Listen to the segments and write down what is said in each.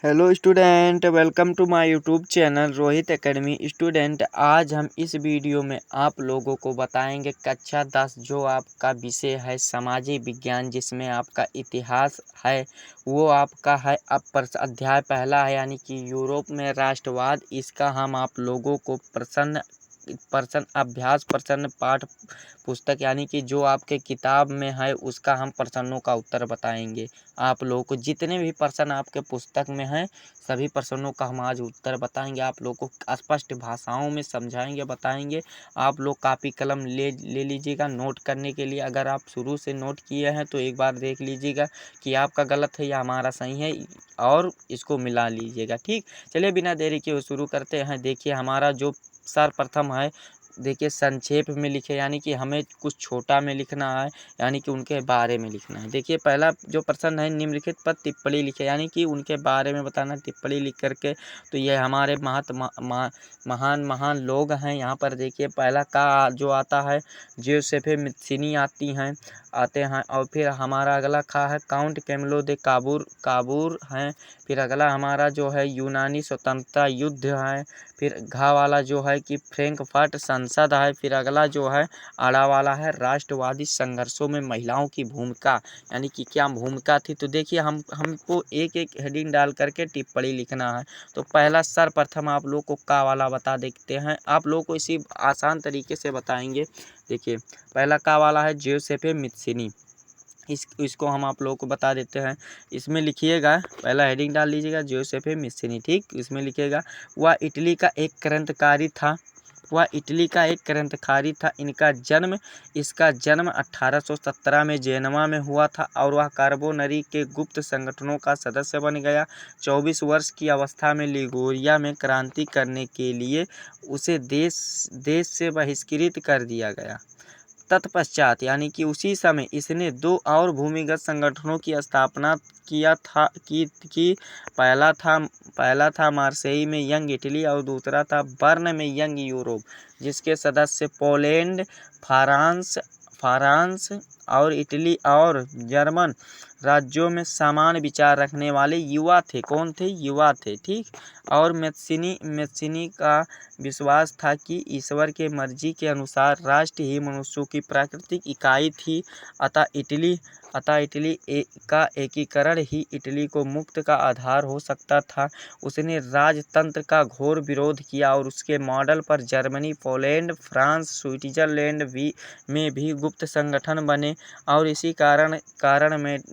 Hello student, welcome to my YouTube channel Rohit academy. Student, आज हम इस वीडियो में आप लोगों को बताएंगे कक्षा 10 जो आपका विषय है सामाजिक विज्ञान, जिसमें आपका इतिहास है वो आपका है अब अध्याय पहला है, यानी कि यूरोप में राष्ट्रवाद। इसका हम आप लोगों को प्रश्न अभ्यास प्रश्न पाठ पुस्तक यानी कि जो आपके किताब में है उसका हम प्रश्नों का उत्तर बताएंगे। आप लोगों को जितने भी प्रश्न आपके पुस्तक में हैं सभी प्रश्नों का हम आज उत्तर बताएंगे। आप लोगों को स्पष्ट भाषाओं में समझाएंगे, बताएंगे। आप लोग कापी कलम ले लीजिएगा नोट करने के लिए। अगर आप शुरू से नोट किए हैं तो एक बार देख लीजिएगा कि आपका गलत है या हमारा सही है, और इसको मिला लीजिएगा। ठीक, चलिए बिना देरी के शुरू करते हैं। देखिए हमारा जो सर्वप्रथम है, देखिए संक्षेप में लिखे, यानी कि हमें कुछ छोटा में लिखना है, यानी कि उनके बारे में लिखना है। देखिए पहला जो प्रश्न है, निम्नलिखित पर टिप्पणी लिखे, यानी कि उनके बारे में बताना टिप्पणी लिख करके। तो ये हमारे महान महान लोग हैं। यहाँ पर देखिए पहला का जो आता है ज्यूसेppe मत्सिनी आते हैं। और फिर हमारा अगला खा है काउंट कैमलो दे काबूर हैं। फिर अगला हमारा जो है यूनानी स्वतंत्रता युद्ध है। फिर घा वाला जो है कि फ्रैंकफर्ट संसद है। फिर अगला जो है आड़ा वाला है राष्ट्रवादी संघर्षों में महिलाओं की भूमिका, यानी कि क्या भूमिका थी। तो देखिए हमको एक एक हेडिंग डाल करके टिप्पणी लिखना है। तो पहला सर्वप्रथम आप लोग को का वाला बता देते हैं, आप लोग को इसी आसान तरीके से बताएंगे। देखिए पहला का वाला है ज्यूसेppe मत्सिनी, इसको हम आप लोगों को बता देते हैं। इसमें लिखिएगा, पहला हेडिंग डाल लीजिएगा ज्यूसेppe मत्सिनी। ठीक, इसमें लिखिएगा वह इटली का एक क्रांतिकारी था। इसका जन्म 1817 में जेनवा में हुआ था और वह कार्बोनरी के गुप्त संगठनों का सदस्य बन गया। 24 वर्ष की अवस्था में लिगुरिया में क्रांति करने के लिए उसे देश से बहिष्कृत कर दिया गया। तत्पश्चात यानी कि उसी समय इसने दो और भूमिगत संगठनों की स्थापना किया था कि पहला था मार्सेई में यंग इटली और दूसरा था बर्न में यंग यूरोप, जिसके सदस्य पोलैंड, फ्रांस और इटली और जर्मन राज्यों में समान विचार रखने वाले युवा थे। कौन थे? युवा थे। ठीक, और मत्सिनी का विश्वास था कि ईश्वर के मर्जी के अनुसार राष्ट्र ही मनुष्यों की प्राकृतिक इकाई थी। अतः इटली का एकीकरण ही इटली को मुक्त का आधार हो सकता था। उसने राजतंत्र का घोर विरोध किया और उसके मॉडल पर जर्मनी, पोलैंड, फ्रांस, स्विट्जरलैंड में भी गुप्त संगठन बने। और इसी कारण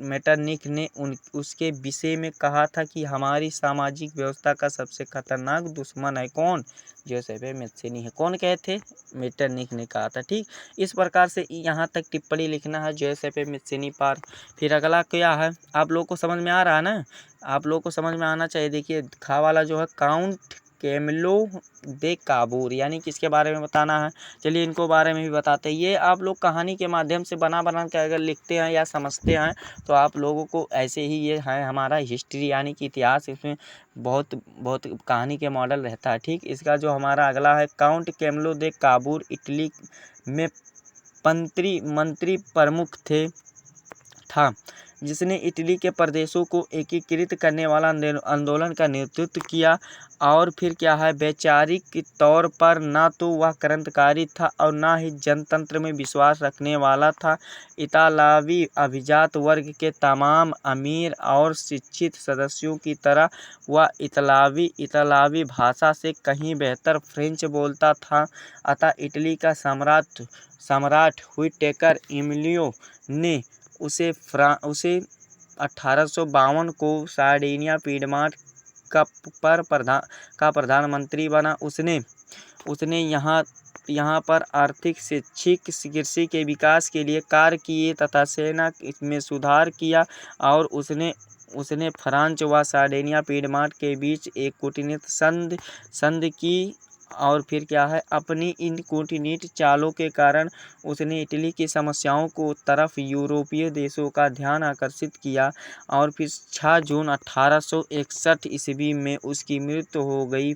मेटरनिख ने उसके विषय में कहा था कि हमारी सामाजिक व्यवस्था का सबसे खतरनाक दुश्मन है कौन? ज्यूसेppe मत्सिनी है। कौन कहे थे? मेटरनिख ने कहा था। ठीक, इस प्रकार से यहाँ तक टिप्पणी लिखना है ज्यूसेppe मत्सिनी पर। फिर अगला क्या है, आप लोग को समझ में आ रहा है ना? आप लोग को समझ में आना चाहिए। देखिए खा वाला जो है काउंट कैमलो दे काबूर, यानी किसके बारे में बताना है। चलिए इनको बारे में भी बताते हैं। ये आप लोग कहानी के माध्यम से बना के अगर लिखते हैं या समझते हैं तो आप लोगों को ऐसे ही, ये है हमारा हिस्ट्री यानी कि इतिहास, इसमें बहुत बहुत कहानी के मॉडल रहता है। ठीक, इसका जो हमारा अगला है काउंट कैमलो दे काबूर इटली में मंत्री प्रमुख था, जिसने इटली के प्रदेशों को एकीकृत करने वाला आंदोलन का नेतृत्व किया। और फिर क्या है, वैचारिक तौर पर ना तो वह क्रांतिकारी था और ना ही जनतंत्र में विश्वास रखने वाला था। इतालवी अभिजात वर्ग के तमाम अमीर और शिक्षित सदस्यों की तरह वह इतालवी भाषा से कहीं बेहतर फ्रेंच बोलता था। अतः इटली का सम्राट हुईटेकर एमिलियो ने उसे 1852 को सार्डिनिया पीडमांट का प्रधानमंत्री बना। उसने यहाँ पर आर्थिक, शैक्षिक, कृषि के विकास के लिए कार्य किए तथा सेना में सुधार किया। और उसने फ्रांस व सार्डिनिया पीडमांट के बीच एक कूटनीतिक संधि की। और फिर क्या है, अपनी इन कूटनीतिक चालों के कारण उसने इटली की समस्याओं को तरफ यूरोपीय देशों का ध्यान आकर्षित किया। और फिर 6 जून 1861 ईस्वी में उसकी मृत्यु हो गई।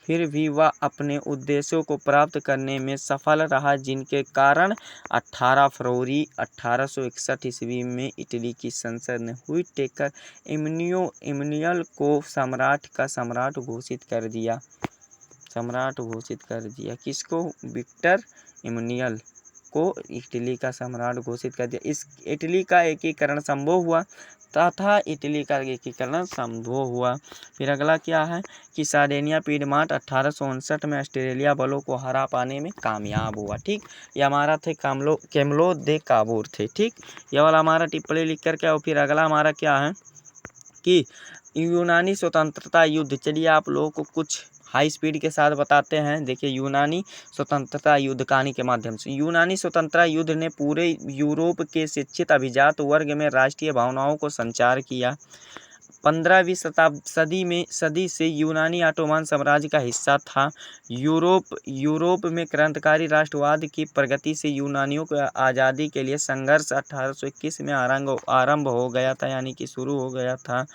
फिर भी वह अपने उद्देश्यों को प्राप्त करने में सफल रहा, जिनके कारण 18 फरवरी 1861 ईस्वी में इटली की संसद ने हुईटेकर इमैनुएल को सम्राट घोषित कर दिया। किसको? विक्टर इमैनुएल को इटली का सम्राट घोषित कर दिया। इस इटली का एकीकरण संभव हुआ। फिर अगला क्या है कि सार्डिनिया पीडमांट 1859 में ऑस्ट्रेलिया बलों को हरा पाने में कामयाब हुआ। ठीक, ये हमारा थे कैमलो दे काबूर थे। ठीक, ये वाला हमारा टिप्पणी लिख कर क्या हो। फिर अगला हमारा क्या है कि यूनानी स्वतंत्रता युद्ध। चलिए आप लोगों को कुछ हाई स्पीड के साथ बताते हैं। देखिए, यूनानी स्वतंत्रता युद्ध कहानी के माध्यम से। यूनानी स्वतंत्रता युद्ध ने पूरे यूरोप के शिक्षित अभिजात वर्ग में राष्ट्रीय भावनाओं को संचार किया। 15वीं सदी से यूनानी ऑटोमन साम्राज्य का हिस्सा था। यूरोप में क्रांतिकारी राष्ट्रवाद की प्रगति से यूनानियों को आज़ादी के लिए संघर्ष 1821 में आरंभ हो गया था, यानी कि शुरू हो गया था।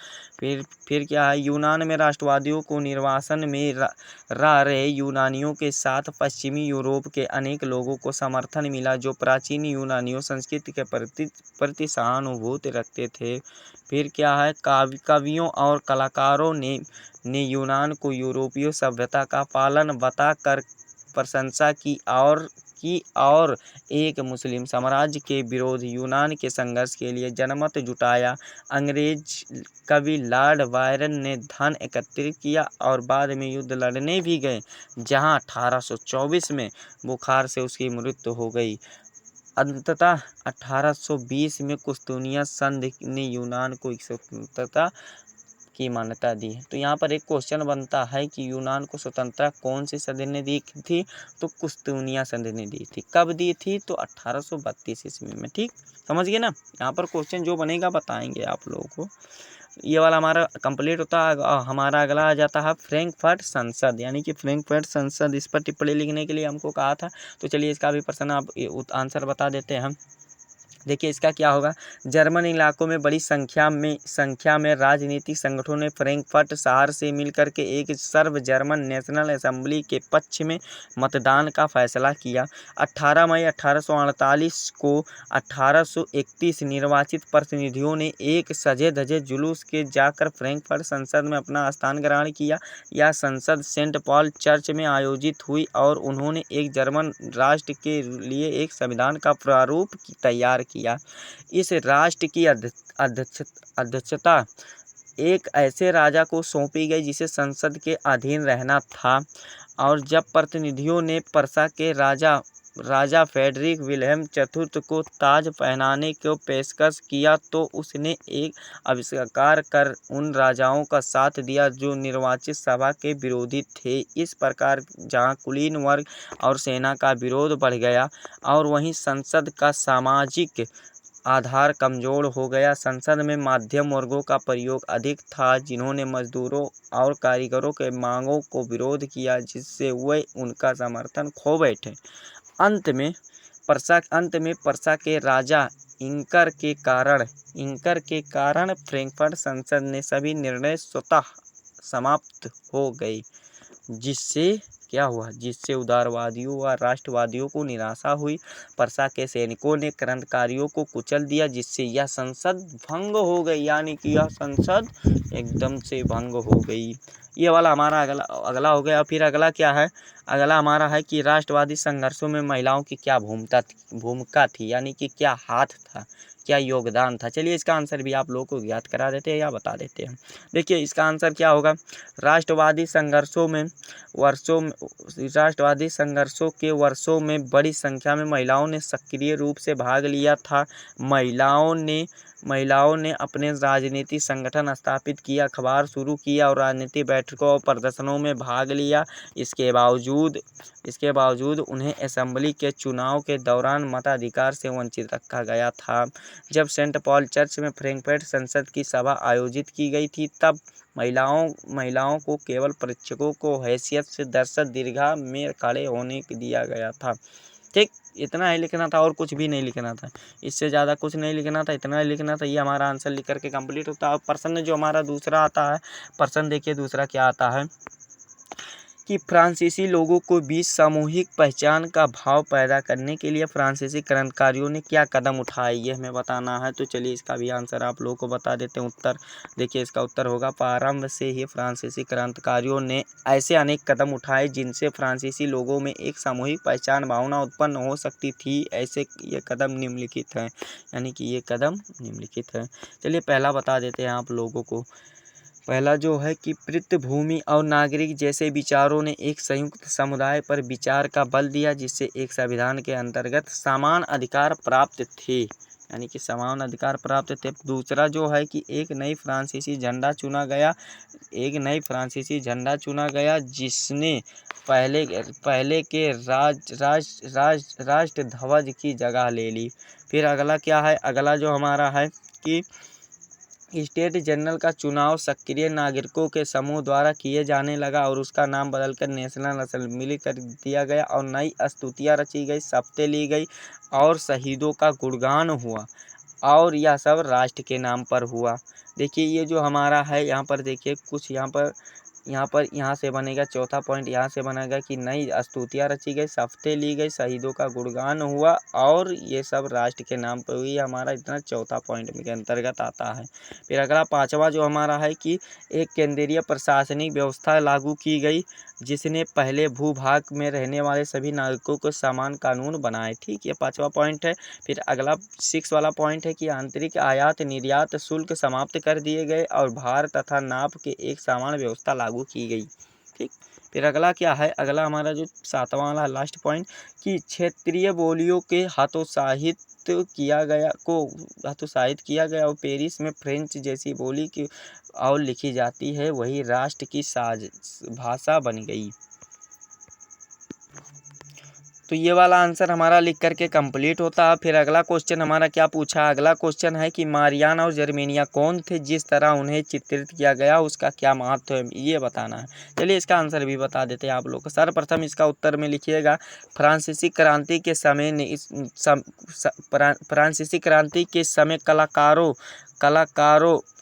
फिर क्या है, यूनान में राष्ट्रवादियों को निर्वासन में रह रहे यूनानियों के साथ पश्चिमी यूरोप के अनेक लोगों को समर्थन मिला, जो प्राचीन यूनानियों संस्कृति के प्रति सहानुभूति रखते थे। फिर क्या है, कवियों और कलाकारों ने यूनान को यूरोपीय सभ्यता का पालन बताकर प्रशंसा की और एक मुस्लिम साम्राज्य के विरोध यूनान के संघर्ष के लिए जनमत जुटाया। अंग्रेज कवि लॉर्ड बायरन ने धन एकत्रित किया और बाद में युद्ध लड़ने भी गए, जहां 1824 में बुखार से उसकी मृत्यु हो गई। अंततः 1820 में कुस्तुनिया संधि ने यूनान को स्वतंत्रता की मान्यता दी है। तो यहाँ पर एक क्वेश्चन बनता है कि यूनान को स्वतंत्रता कौन सी संधि ने दी थी? तो कुस्तुनिया संधि ने दी थी। कब दी थी? तो 1832 ईस्वी में। ठीक, समझ गए ना। यहाँ पर क्वेश्चन जो बनेगा बताएंगे आप लोगों को। ये वाला हमारा कंप्लीट होता है। हमारा अगला आ जाता है फ्रैंकफर्ट संसद, यानी कि फ्रैंकफर्ट संसद। इस पर टिप्पणी लिखने के लिए हमको कहा था, तो चलिए इसका भी प्रश्न आप आंसर बता देते हैं हम। देखिए इसका क्या होगा। जर्मन इलाकों में बड़ी संख्या में राजनीतिक संगठनों ने फ्रैंकफर्ट शहर से मिलकर के एक सर्व जर्मन नेशनल असेंबली के पक्ष में मतदान का फैसला किया। 18 मई 1848 को 1831 निर्वाचित प्रतिनिधियों ने एक सजे धजे जुलूस के जाकर फ्रैंकफर्ट संसद में अपना स्थान ग्रहण किया। यह संसद सेंट पॉल चर्च में आयोजित हुई और उन्होंने एक जर्मन राष्ट्र के लिए एक संविधान का प्रारूप तैयार किया। इस राष्ट्र की अध्यक्षता एक ऐसे राजा को सौंपी गई जिसे संसद के अधीन रहना था, और जब प्रतिनिधियों ने पर्सा के राजा फ्रेडरिक विल्हेम चतुर्थ को ताज पहनाने को पेशकश किया, तो उसने एक आविष्कार कर उन राजाओं का साथ दिया जो निर्वाचित सभा के विरोधी थे। इस प्रकार जहां कुलीन वर्ग और सेना का विरोध बढ़ गया और वहीं संसद का सामाजिक आधार कमजोर हो गया। संसद में मध्यम वर्गों का प्रयोग अधिक था, जिन्होंने मजदूरों और कारीगरों के मांगों को विरोध किया, जिससे वे उनका समर्थन खो बैठे। अंत में पर्सा के राजा इंकर के कारण फ्रैंकफर्ट संसद ने सभी निर्णय स्वतः समाप्त हो गए, जिससे उदारवादियों व राष्ट्रवादियों को निराशा हुई। पर्सा के सैनिकों ने क्रांतिकारियों को कुचल दिया, जिससे यह संसद भंग हो गई, यानी कि यह संसद एकदम से भंग हो गई। ये वाला हमारा अगला हो गया। फिर अगला क्या है, अगला हमारा है कि राष्ट्रवादी संघर्षों में महिलाओं की क्या भूमिका थी, यानी कि क्या हाथ था, क्या योगदान था। चलिए इसका आंसर भी आप लोगों को ज्ञात करा देते हैं या बता देते हैं। देखिए इसका आंसर क्या होगा। राष्ट्रवादी संघर्षों के वर्षों में बड़ी संख्या में महिलाओं ने सक्रिय रूप से भाग लिया था। महिलाओं ने अपने राजनीतिक संगठन स्थापित किया, अखबार शुरू किया और राजनीतिक बैठकों और प्रदर्शनों में भाग लिया। इसके बावजूद उन्हें असेंबली के चुनाव के दौरान मताधिकार से वंचित रखा गया था। जब सेंट पॉल चर्च में फ्रैंकफर्ट संसद की सभा आयोजित की गई थी, तब महिलाओं को केवल परीक्षकों को हैसियत से दर्शक दीर्घा में खड़े होने दिया गया था। ठीक, इतना ही लिखना था और कुछ भी नहीं लिखना था, इससे ज़्यादा कुछ नहीं लिखना था, इतना ही लिखना था। ये हमारा आंसर लिख करके कंप्लीट होता है। और प्रश्न जो हमारा दूसरा आता है, प्रश्न देखिए दूसरा क्या आता है कि फ्रांसीसी लोगों को बीच सामूहिक पहचान का भाव पैदा करने के लिए फ्रांसीसी क्रांतिकारियों ने क्या कदम उठाए, ये हमें बताना है। तो चलिए इसका भी आंसर आप लोगों को बता देते हैं। उत्तर देखिए, इसका उत्तर होगा प्रारंभ से ही फ्रांसीसी क्रांतिकारियों ने ऐसे अनेक कदम उठाए जिनसे फ्रांसीसी लोगों में एक सामूहिक पहचान भावना उत्पन्न हो सकती थी। ऐसे ये कदम निम्नलिखित हैं, यानी कि ये कदम निम्नलिखित हैं। चलिए पहला बता देते हैं आप लोगों को। पहला जो है कि पृष्ठभूमि और नागरिक जैसे विचारों ने एक संयुक्त समुदाय पर विचार का बल दिया, जिससे एक संविधान के अंतर्गत समान अधिकार प्राप्त थे, यानी कि समान अधिकार प्राप्त थे। दूसरा जो है कि एक नई फ्रांसीसी झंडा चुना गया जिसने पहले के राष्ट्र ध्वज की जगह ले ली। फिर अगला क्या है, अगला जो हमारा है कि स्टेट जनरल का चुनाव सक्रिय नागरिकों के समूह द्वारा किए जाने लगा और उसका नाम बदलकर नेशनल असेंबली कर दिया गया और नई स्तुतियाँ रची गई, शपथें ली गई और शहीदों का गुणगान हुआ, और यह सब राष्ट्र के नाम पर हुआ। देखिए ये जो हमारा है यहाँ पर देखिए कुछ यहाँ से बनेगा चौथा पॉइंट, यहाँ से बनेगा कि नई स्तुतियाँ रची गई, शपथें ली गई, शहीदों का गुणगान हुआ और ये सब राष्ट्र के नाम पर हुई। हमारा इतना चौथा पॉइंट के अंतर्गत आता है। फिर अगला पांचवा जो हमारा है कि एक केंद्रीय प्रशासनिक व्यवस्था लागू की गई जिसने पहले भूभाग में रहने वाले सभी नागरिकों को समान कानून बनाए। ठीक, ये पांचवा पॉइंट है। फिर अगला 6 वाला पॉइंट है कि आंतरिक आयात निर्यात शुल्क समाप्त कर दिए गए और भार तथा नाप के एक समान व्यवस्था लागू की गई। ठीक, फिर अगला क्या है, अगला हमारा जो 7वां वाला लास्ट पॉइंट कि क्षेत्रीय बोलियों के हतोत्साहित किया गया और पेरिस में फ्रेंच जैसी बोली की और लिखी जाती है वही राष्ट्र की भाषा बन गई। तो ये वाला आंसर हमारा लिख करके कंप्लीट होता है। फिर अगला क्वेश्चन हमारा क्या पूछा, अगला क्वेश्चन है कि मारियाना और जर्मेनिया कौन थे, जिस तरह उन्हें चित्रित किया गया उसका क्या महत्व है, ये बताना है। चलिए इसका आंसर भी बता देते हैं आप लोग को। सर्वप्रथम इसका उत्तर में लिखिएगा फ्रांसीसी क्रांति के समय फ्रांसीसी क्रांति के समय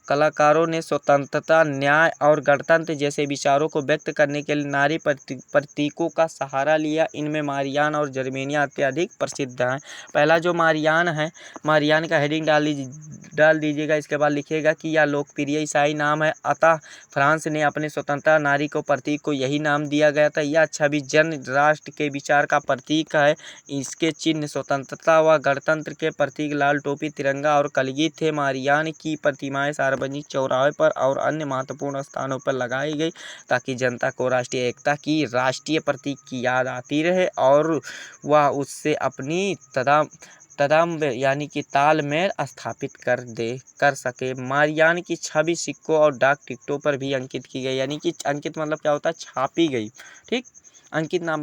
कलाकारों ने स्वतंत्रता, न्याय और गणतंत्र जैसे विचारों को व्यक्त करने के लिए नारी प्रतीकों का सहारा लिया। इनमें मारियान और जर्मेनिया अत्यधिक प्रसिद्ध हैं। पहला जो मारियान है, मारियान का हेडिंग डाल दीजिएगा। इसके बाद लिखिएगा कि यह लोकप्रिय ईसाई नाम है, अतः फ्रांस ने अपने स्वतंत्रता नारी को प्रतीक को यही नाम दिया गया था। यह छवि जन राष्ट्र के विचार का प्रतीक है। इसके चिन्ह स्वतंत्रता व गणतंत्र के प्रतीक लाल टोपी, तिरंगा और कलगी थे। मारियान की प्रतिमाएं सार्वजनिक चौराहे पर और अन्य महत्वपूर्ण स्थानों पर लगाई गई ताकि जनता को राष्ट्रीय एकता की राष्ट्रीय प्रतीक की याद आती रहे और वह उससे अपनी तदाम्ब यानी कि तालमेल स्थापित कर सके। मारियान की छवि सिक्कों और डाक टिकटों पर भी अंकित की गई, यानी कि अंकित मतलब क्या होता है, छापी गई। ठीक, अंकित नाम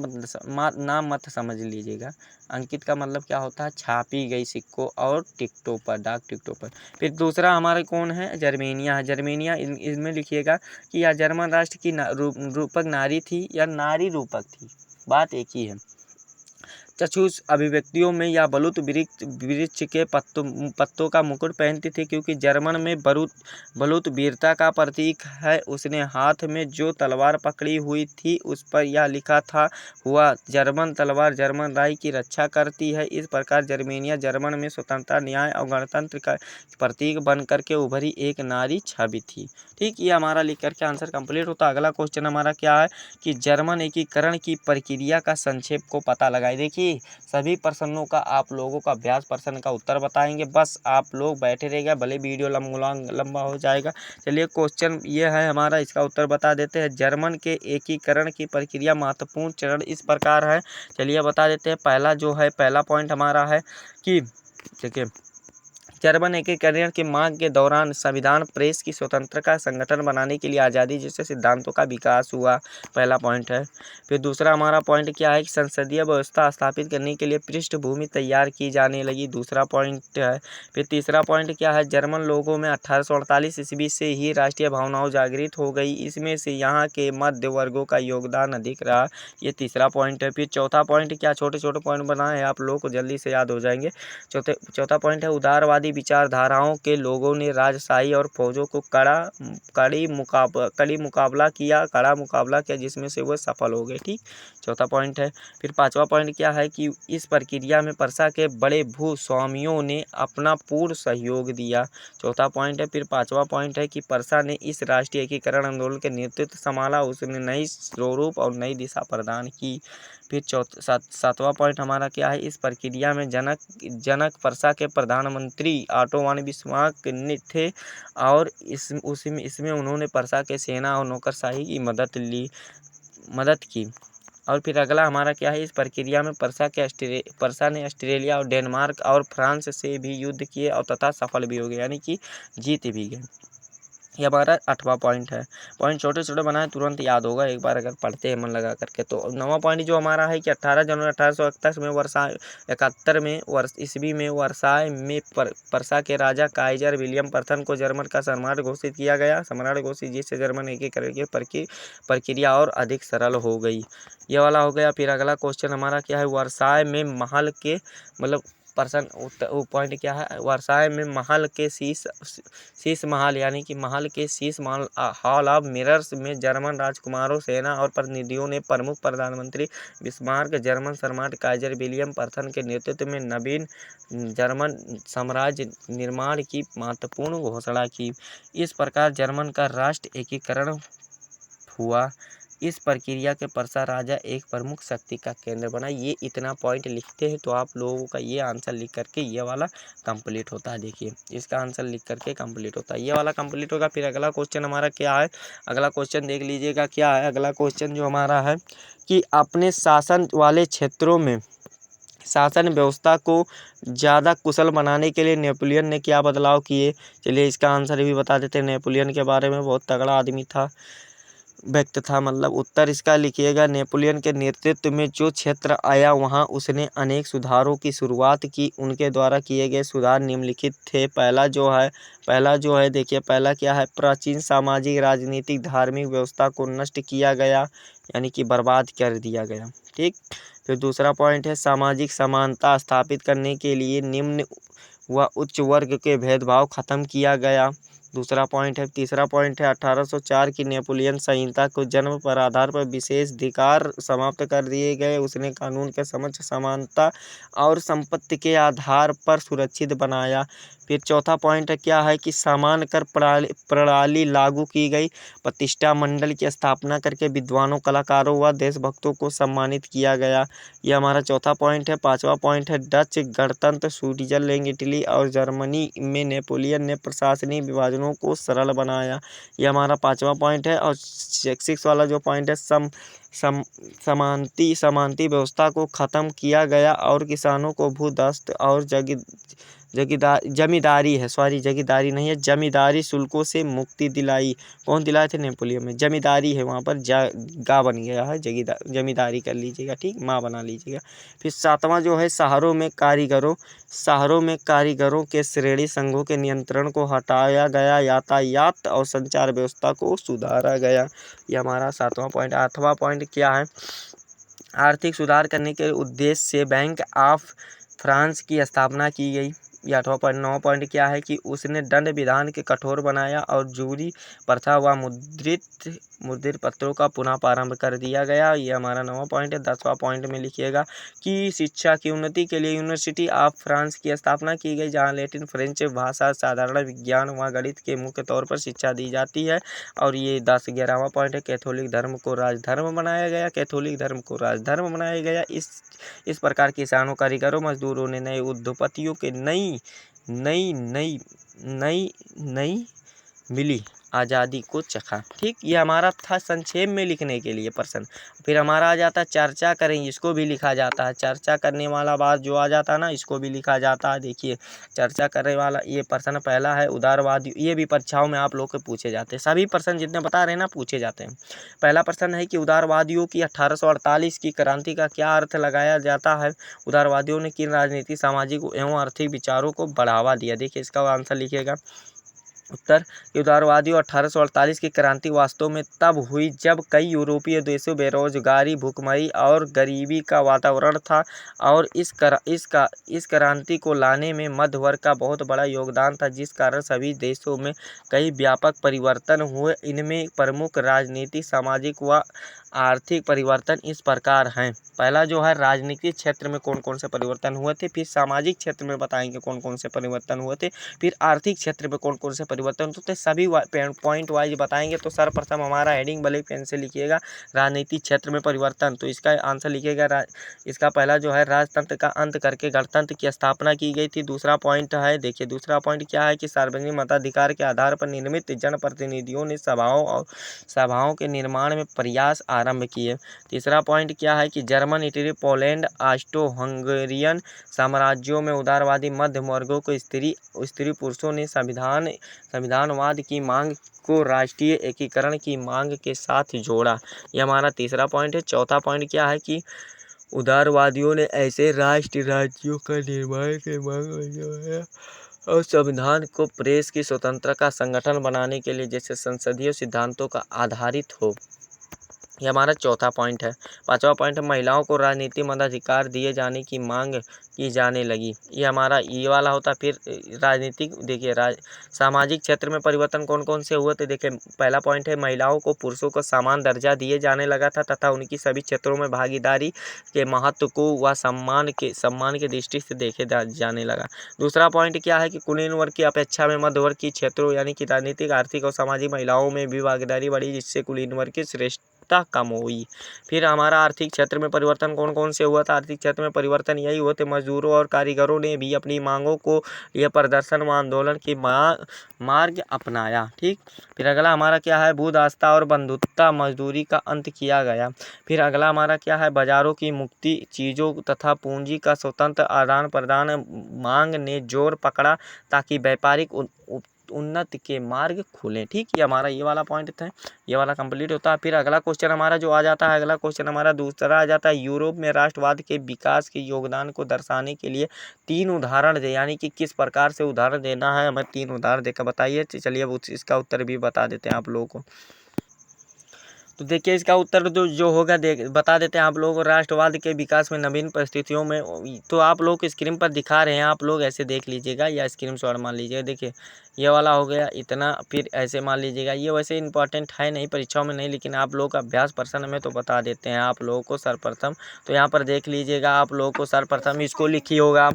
मत समझ लीजिएगा, अंकित का मतलब क्या होता है, छापी गई सिक्कों और टिकटों पर, डाक टिकटों पर। फिर दूसरा हमारे कौन है, जर्मेनिया है। जर्मेनिया इसमें लिखिएगा कि यह जर्मन राष्ट्र की रूपक नारी थी या नारी रूपक थी, बात एक ही है। चक्षुष अभिव्यक्तियों में या बलूत वृक्ष के पत्तों का मुकुट पहनती थी क्योंकि जर्मन में बलूत वीरता का प्रतीक है। उसने हाथ में जो तलवार पकड़ी हुई थी उस पर यह लिखा था, हुआ जर्मन तलवार जर्मन राज्य की रक्षा करती है। इस प्रकार जर्मेनिया जर्मन में स्वतंत्रता, न्याय और गणतंत्र का प्रतीक बन करके उभरी एक नारी छवि थी। ठीक, ये हमारा लिख करके आंसर कंप्लीट होता है। अगला क्वेश्चन हमारा क्या है कि जर्मन एकीकरण की प्रक्रिया का संक्षेप को पता लगाए। देखिए सभी प्रश्नों का आप लोगों का अभ्यास प्रश्न का उत्तर बताएंगे, बस आप लोग बैठे रहिएगा, भले वीडियो लंबा हो जाएगा। चलिए क्वेश्चन ये है हमारा, इसका उत्तर बता देते हैं। जर्मन के एकीकरण की प्रक्रिया महत्वपूर्ण चरण इस प्रकार है, चलिए बता देते हैं। पहला पॉइंट हमारा है कि देखिए जर्मन एकीकरण के मार्ग के दौरान संविधान, प्रेस की स्वतंत्रता का संगठन बनाने के लिए आज़ादी जैसे सिद्धांतों का विकास हुआ, पहला पॉइंट है। फिर दूसरा हमारा पॉइंट क्या है कि संसदीय व्यवस्था स्थापित करने के लिए पृष्ठभूमि तैयार की जाने लगी, दूसरा पॉइंट है। फिर तीसरा पॉइंट क्या है, जर्मन लोगों में 1848 ईस्वी से ही राष्ट्रीय भावनाओं जागृत हो गई, इसमें से यहाँ के मध्य वर्गों का योगदान अधिक रहा, ये तीसरा पॉइंट है। फिर चौथा पॉइंट क्या, छोटे छोटे पॉइंट बनाए हैं आप लोगों को जल्दी से याद हो जाएंगे। चौथा पॉइंट है उदारवादी विचारधाराओं के लोगों ने राजशाही और फौजों को कड़ा मुकाबला किया, जिसमें से वो सफल हो गए। ठीक, चौथा पॉइंट है। फिर पांचवा पॉइंट क्या है कि इस प्रक्रिया में परसा के बड़े भूस्वामियों ने अपना पूर्ण सहयोग दिया। चौथा पॉइंट है। फिर पांचवा पॉइंट है कि परसा ने इस राष्ट्रीय एकीकरण आंदोलन के नेतृत्व संभाला, उसने नई स्वरूप और नई दिशा प्रदान की। फिर सातवां पॉइंट हमारा क्या है, इस प्रक्रिया में जनक परसा के प्रधानमंत्री ऑटोवन बिस्मार्क थे और इसमें उन्होंने परसा के सेना और नौकरशाही की मदद की। और फिर अगला हमारा क्या है, इस प्रक्रिया में परसा ने ऑस्ट्रेलिया और डेनमार्क और फ्रांस से भी युद्ध किए और तथा सफल भी हो गए, यानी कि जीत भी गए। ये हमारा 8वां पॉइंट है। पॉइंट छोटे छोटे बनाए, तुरंत याद होगा एक बार अगर पढ़ते हैं मन लगा करके। तो 9वां पॉइंट जो हमारा है कि 18 जनवरी 1871 में ईस्वी में वर्साय में परसा के राजा काइजर विलियम प्रथम को जर्मन का सम्राट घोषित किया गया, जिससे जर्मन एकीकरण की प्रक्रिया और अधिक सरल हो गई। ये वाला हो गया। फिर अगला क्वेश्चन हमारा क्या है, वर्साय में महल के मतलब पॉइंट क्या है, वर्साय में महल के शीश महल यानी कि महल के Sheesh Mahal hall of mirrors में जर्मन राजकुमारों, सेना और प्रतिनिधियों ने प्रमुख प्रधानमंत्री बिस्मार्क, जर्मन सम्राट काइजर विलियम प्रथम के नेतृत्व में नवीन जर्मन साम्राज्य निर्माण की महत्वपूर्ण घोषणा की। इस प्रकार जर्मन का राष्ट्र एकीकरण हुआ। इस प्रक्रिया के परसा राजा एक प्रमुख शक्ति का केंद्र बना। ये इतना पॉइंट लिखते हैं तो आप लोगों का ये आंसर लिख करके ये वाला कंप्लीट होता है। देखिए इसका आंसर लिख करके कंप्लीट होता है, ये वाला कंप्लीट होगा। फिर अगला क्वेश्चन हमारा क्या है, अगला क्वेश्चन देख लीजिएगा क्या है। अगला क्वेश्चन जो हमारा है कि अपने शासन वाले क्षेत्रों में शासन व्यवस्था को ज़्यादा कुशल बनाने के लिए नेपोलियन ने क्या बदलाव किए। चलिए इसका आंसर भी बता देते हैं। नेपोलियन के बारे में बहुत तगड़ा आदमी था, व्यक्त था, मतलब उत्तर इसका लिखिएगा। नेपोलियन के नेतृत्व में जो क्षेत्र आया वहां उसने अनेक सुधारों की शुरुआत की। उनके द्वारा किए गए सुधार निम्नलिखित थे। पहला जो है देखिए, पहला क्या है, प्राचीन सामाजिक राजनीतिक धार्मिक व्यवस्था को नष्ट किया गया, यानी कि बर्बाद कर दिया गया। ठीक, फिर दूसरा पॉइंट है, सामाजिक समानता स्थापित करने के लिए निम्न व उच्च वर्ग के भेदभाव खत्म किया गया। दूसरा पॉइंट है। तीसरा पॉइंट है, 1804 की नेपोलियन संहिता को जन्म पर आधार पर विशेष अधिकार समाप्त कर दिए गए। उसने कानून के समक्ष समानता और संपत्ति के आधार पर सुरक्षित बनाया। फिर चौथा पॉइंट है क्या है कि समान कर प्रणाली लागू की गई। प्रतिष्ठा मंडल की स्थापना करके विद्वानों, कलाकारों व देशभक्तों को सम्मानित किया गया। यह हमारा चौथा पॉइंट है। पांचवा पॉइंट है, डच गणतंत्र, स्विट्जरलैंड, इटली और जर्मनी में नेपोलियन ने प्रशासनिक विभाजनों को सरल बनाया। यह हमारा पांचवा पॉइंट है। और सिक्स वाला जो पॉइंट है, समानती व्यवस्था को खत्म किया गया और किसानों को भूदस्त और जगीदारी नहीं है, जमींदारी शुल्कों से मुक्ति दिलाई। कौन दिलाए थे, नेपोलियन में। जमींदारी है वहाँ पर गा बन गया है, जमींदारी कर लीजिएगा, ठीक, माँ बना लीजिएगा। फिर सातवां जो है, शहरों में कारीगरों के श्रेणी संघों के नियंत्रण को हटाया गया, यातायात और संचार व्यवस्था को सुधारा गया। यह हमारा सातवां पॉइंट। आठवां पॉइंट क्या है, आर्थिक सुधार करने के उद्देश्य से बैंक ऑफ फ्रांस की स्थापना की गई। यह 8वां पॉइंट। 9वां पॉइंट क्या है कि उसने दंड विधान के कठोर बनाया और जूरी प्रथा व मुद्रित पत्रों का पुनः प्रारंभ कर दिया गया। ये हमारा 9वां पॉइंट है। 10वां पॉइंट में लिखिएगा कि शिक्षा की उन्नति के लिए यूनिवर्सिटी ऑफ फ्रांस की स्थापना की गई, जहाँ लैटिन, फ्रेंच भाषा, साधारण विज्ञान व गणित के मुख्य तौर पर शिक्षा दी जाती है। और ये 11वां पॉइंट है, कैथोलिक धर्म को राजधर्म बनाया गया। इस प्रकार किसानों, कारीगरों, मजदूरों ने नए उद्योगपतियों के नई मिली आज़ादी को चखा। ठीक, ये हमारा था संक्षेप में लिखने के लिए प्रश्न। फिर हमारा आ जाता है चर्चा करें, इसको भी लिखा जाता है। चर्चा करने वाला बात जो आ जाता है ना, इसको भी लिखा जाता है। देखिए चर्चा करने वाला ये प्रश्न पहला है, उदारवादी। ये भी परीक्षाओं में आप लोग के पूछे जाते हैं, सभी प्रश्न जितने बता रहे हैं ना पूछे जाते हैं। पहला प्रश्न है कि उदारवादियों की 1848 की क्रांति का क्या अर्थ लगाया जाता है। उदारवादियों ने किन राजनीतिक, सामाजिक एवं आर्थिक विचारों को बढ़ावा दिया। देखिए इसका आंसर लिखिएगा। उत्तर कि उदारवादी और 1848 की क्रांति वास्तव में तब हुई जब कई यूरोपीय देशों बेरोजगारी, भूखमरी और गरीबी का वातावरण था और इस क्रांति को लाने में मध्य वर्ग का बहुत बड़ा योगदान था, जिस कारण सभी देशों में कई व्यापक परिवर्तन हुए। इनमें प्रमुख राजनीतिक, सामाजिक व आर्थिक परिवर्तन इस प्रकार हैं। पहला जो है राजनीतिक क्षेत्र में कौन कौन से परिवर्तन हुए थे, फिर सामाजिक क्षेत्र में बताएंगे कौन कौन से परिवर्तन हुए थे, फिर आर्थिक क्षेत्र में कौन कौन से परिवर्तन होते हैं, सभी पॉइंट वाइज बताएंगे। तो सर्वप्रथम हमारा हेडिंग ब्लैक पेन से लिखिएगा राजनीतिक क्षेत्र में परिवर्तन, तो इसका आंसर लिखिएगा इसका पहला जो है राजतंत्र का अंत करके गणतंत्र की स्थापना की गई थी। दूसरा पॉइंट है, देखिए दूसरा पॉइंट क्या है कि सार्वजनिक मताधिकार के आधार पर निर्मित जनप्रतिनिधियों ने सभाओं के निर्माण में प्रयास आरंभ किए। तीसरा पॉइंट क्या है कि German, Italy, Poland, Austro Hungarian साम्राज्यों में उदारवादी मध्य वर्गों को स्त्री पुरुषों ने संविधानवाद की मांग को राष्ट्रीय एकीकरण की मांग के साथ जोड़ा। यह हमारा तीसरा पॉइंट है। चौथा पॉइंट क्या है कि उदारवादियों ने ऐसे राज्यों का निर्माण की मांग और संविधान को प्रेस की स्वतंत्रता का संगठन बनाने के लिए जैसे संसदीय सिद्धांतों का आधारित हो। यह हमारा चौथा पॉइंट है। पांचवा पॉइंट है महिलाओं को राजनीति मताधिकार दिए जाने की मांग की जाने लगी। ये हमारा ये वाला होता। फिर राजनीतिक देखिए सामाजिक क्षेत्र में परिवर्तन कौन कौन से हुए थे। देखिए पहला पॉइंट है महिलाओं को पुरुषों को समान दर्जा दिए जाने लगा था तथा उनकी सभी क्षेत्रों में भागीदारी के महत्व को व सम्मान के दृष्टि से देखे जाने लगा। दूसरा पॉइंट क्या है कि कुलीन वर्ग की अपेक्षा में मध्य वर्ग की क्षेत्रों यानी कि राजनीतिक, आर्थिक और सामाजिक महिलाओं में भी भागीदारी बढ़ी, जिससे कुलीन वर्ग की श्रेष्ठता कम हुई। फिर हमारा आर्थिक क्षेत्र में परिवर्तन कौन कौन से हुआ था। आर्थिक क्षेत्र में परिवर्तन यही हुए थे मजदूरों और कारीगरों ने भी अपनी मांगों को लिए प्रदर्शन व आंदोलन की मार्ग अपनाया। ठीक, फिर अगला हमारा क्या है भूख, आस्था और बंधुत्व मजदूरी का अंत किया गया। फिर अगला हमारा क्या है बाजारों की मुक्ति, चीज़ों तथा पूंजी का स्वतंत्र आदान प्रदान मांग ने जोर पकड़ा ताकि व्यापारिक उन्नति के मार्ग खुले। ठीक, ये हमारा ये वाला पॉइंट था, ये वाला कंप्लीट होता है। फिर अगला क्वेश्चन हमारा जो आ जाता है, अगला क्वेश्चन हमारा दूसरा आ जाता है यूरोप में राष्ट्रवाद के विकास के योगदान को दर्शाने के लिए 3 उदाहरण दे, यानी कि किस प्रकार से उदाहरण देना है हमें 3 उदाहरण देकर बताइए। चलिए अब इसका उत्तर भी बता देते हैं आप लोगों को। तो देखिए इसका उत्तर जो होगा बता देते हैं आप लोगों को। राष्ट्रवाद के विकास में नवीन परिस्थितियों में, तो आप लोग स्क्रीन पर दिखा रहे हैं, आप लोग ऐसे देख लीजिएगा या स्क्रीनशॉट मान लीजिएगा। देखिए ये वाला हो गया इतना, फिर ऐसे मान लीजिएगा। ये वैसे इंपॉर्टेंट है नहीं परीक्षाओं में नहीं, लेकिन आप लोग अभ्यास प्रश्न में तो बता देते हैं आप लोगों को सर्वप्रथम। तो यहाँ पर देख लीजिएगा आप लोगों को सर्वप्रथम इसको लिखी होगा।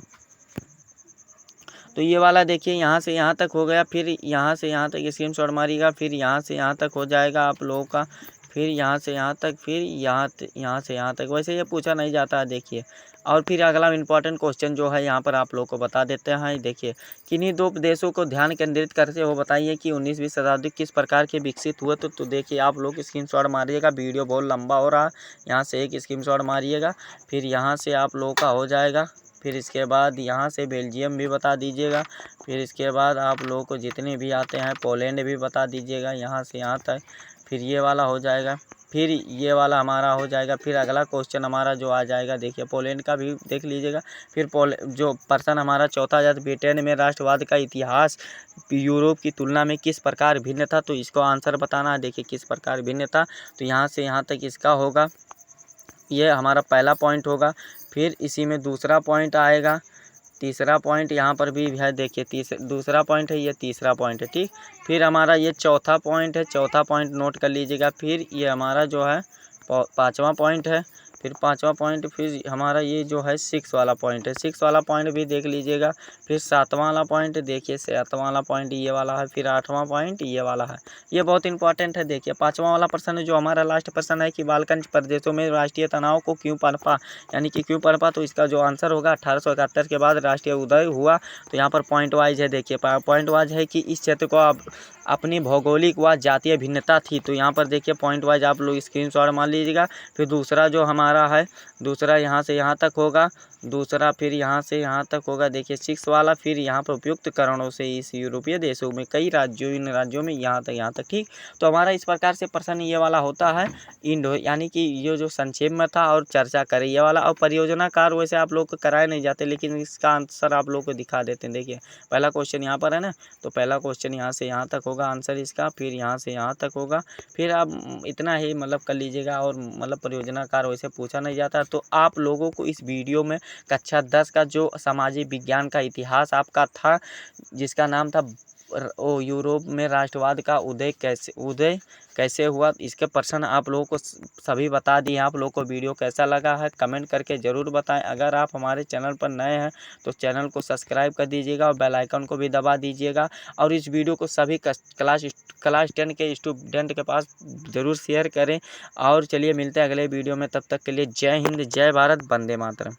तो ये वाला देखिए यहाँ से यहाँ तक हो गया, फिर यहाँ से यहाँ तक स्क्रीनशॉट मारिएगा, फिर यहाँ से यहाँ तक हो जाएगा आप लोगों का, फिर यहाँ से यहाँ तक, फिर यहाँ से यहाँ तक। वैसे ये पूछा नहीं जाता है देखिए। और फिर अगला इम्पॉर्टेंट क्वेश्चन जो है यहाँ पर आप लोग को बता देते हैं। देखिए किन्हीं 2 देशों को ध्यान केंद्रित करते हो बताइए कि 19वीं शताब्दी किस प्रकार के विकसित हुए। तो देखिए आप लोग स्क्रीनशॉट मारिएगा, वीडियो बहुत लंबा हो रहा है। यहाँ से एक स्क्रीनशॉट मारिएगा, फिर यहाँ से आप लोगों का हो जाएगा। फिर इसके बाद यहाँ से बेल्जियम भी बता दीजिएगा। फिर इसके बाद आप लोगों को जितने भी आते हैं पोलैंड भी बता दीजिएगा यहाँ से यहाँ तक। फिर ये वाला हो जाएगा, फिर ये वाला हमारा हो जाएगा। फिर अगला क्वेश्चन हमारा जो आ जाएगा देखिए पोलैंड का भी देख लीजिएगा। फिर जो पर्सन हमारा चौथा आ जाता ब्रिटेन में राष्ट्रवाद का इतिहास यूरोप की तुलना में किस प्रकार भिन्न था। तो इसको आंसर बताना है। देखिए किस प्रकार भिन्न था, तो यहाँ से यहाँ तक इसका होगा, ये हमारा पहला पॉइंट होगा। फिर इसी में दूसरा पॉइंट आएगा, तीसरा पॉइंट यहाँ पर भी है। देखिए दूसरा पॉइंट है, ये तीसरा पॉइंट है। ठीक, फिर हमारा ये चौथा पॉइंट है, चौथा पॉइंट नोट कर लीजिएगा। फिर ये हमारा जो है 5वां पॉइंट है, फिर 5वां पॉइंट, फिर हमारा ये जो है 6 वाला पॉइंट है, 6 वाला पॉइंट भी देख लीजिएगा। फिर 7वां वाला पॉइंट देखिए, 7वां वाला पॉइंट ये वाला है। फिर 8वां पॉइंट ये वाला है, ये बहुत इंपॉर्टेंट है। देखिए 5वां वाला प्रश्न जो हमारा लास्ट प्रश्न है कि बाल्कन प्रदेशों में राष्ट्रीय तनाव को क्यों पनपा, यानी कि क्यों पनपा। तो इसका जो आंसर होगा 1871 के बाद राष्ट्रीय उदय हुआ। तो यहाँ पर पॉइंट वाइज है, देखिए पॉइंट वाइज है कि इस क्षेत्र को अपनी भौगोलिक व जातीय भिन्नता थी। तो यहाँ पर देखिए पॉइंट वाइज आप लोग स्क्रीनशॉट मान लीजिएगा। फिर दूसरा जो हमारा हमारा है, दूसरा यहाँ से यहाँ तक होगा, दूसरा फिर यहाँ से यहाँ तक होगा। देखिए 6 वाला, फिर यहाँ पर उपयुक्त कारणों से इस यूरोपीय देशों में कई राज्यों इन राज्यों में यहाँ तक ठीक। तो हमारा इस प्रकार से प्रश्न ये वाला होता है इंडो, यानी कि ये जो संक्षेप में था और चर्चा करें ये वाला। और परियोजना कार्य वैसे आप लोग को कराए नहीं जाते, लेकिन इसका आंसर आप लोग को दिखा देते हैं। देखिए पहला क्वेश्चन यहाँ पर है ना, तो पहला क्वेश्चन यहाँ से यहाँ तक होगा आंसर इसका, फिर यहाँ से यहाँ तक होगा। फिर आप इतना ही मतलब कर लीजिएगा, और मतलब परियोजना कार्य वैसे पूछा नहीं जाता। तो आप लोगों को इस वीडियो में कक्षा 10 का जो सामाजिक विज्ञान का इतिहास आपका था, जिसका नाम था यूरोप में राष्ट्रवाद का उदय कैसे हुआ, इसके प्रश्न आप लोगों को सभी बता दिए। आप लोगों को वीडियो कैसा लगा है कमेंट करके ज़रूर बताएं। अगर आप हमारे चैनल पर नए हैं तो चैनल को सब्सक्राइब कर दीजिएगा और बेल आइकन को भी दबा दीजिएगा। और इस वीडियो को सभी क्लास 10 के स्टूडेंट के पास ज़रूर शेयर करें। और चलिए मिलते हैं अगले वीडियो में, तब तक के लिए जय हिंद, जय भारत, वंदे मातरम।